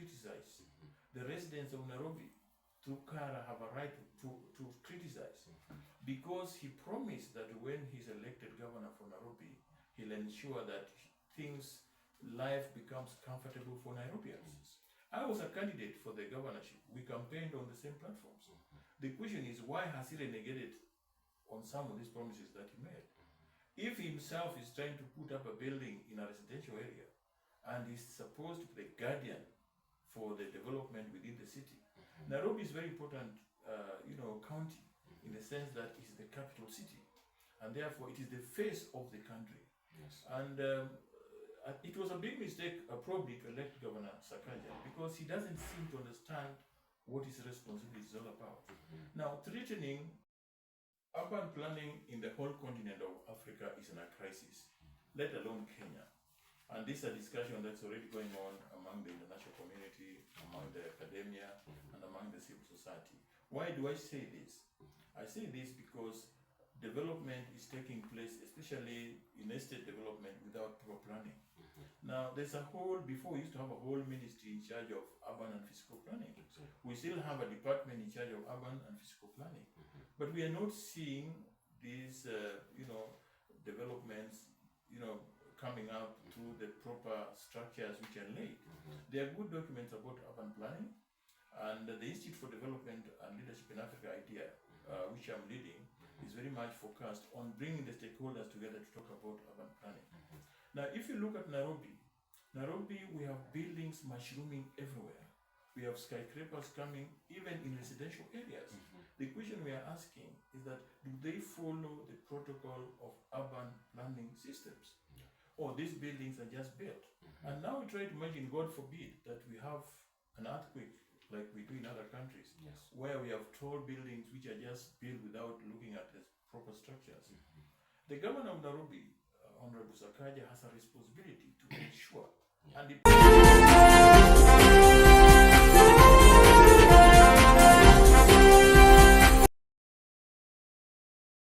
criticize. The residents of Nairobi through Kara have a right to criticize, because he promised that when he's elected governor for Nairobi, he'll ensure that life becomes comfortable for Nairobians. I was a candidate for the governorship. We campaigned on the same platforms. The question is, why has he renegated on some of these promises that he made? If he himself is trying to put up a building in a residential area and is supposed to be the guardian for the development within the city, Nairobi is very important, county, in the sense that it is the capital city, and therefore it is the face of the country. Yes. And it was a big mistake, probably, to elect Governor Sakaja, because he doesn't seem to understand what his responsibility is all about. Now, threatening urban planning in the whole continent of Africa is in a crisis, let alone Kenya. And this is a discussion that's already going on among the international community, among the academia, and among the civil society. Why do I say this? I say this because development is taking place, especially in estate development, without proper planning. Now, before we used to have a whole ministry in charge of urban and physical planning. We still have a department in charge of urban and physical planning. But we are not seeing these, developments, coming out through the proper structures which are laid. There are good documents about urban planning, and the Institute for Development and Leadership in Africa idea, which I'm leading, is very much focused on bringing the stakeholders together to talk about urban planning. Now, if you look at Nairobi, we have buildings mushrooming everywhere. We have skyscrapers coming even in residential areas. The question we are asking is that, do they follow the protocol of urban planning systems? Or these buildings are just built? And now we try to imagine, God forbid, that we have an earthquake like we do in other countries, where we have tall buildings which are just built without looking at the proper structures. The governor of Nairobi, Honorable Sakaja, has a responsibility to ensure, and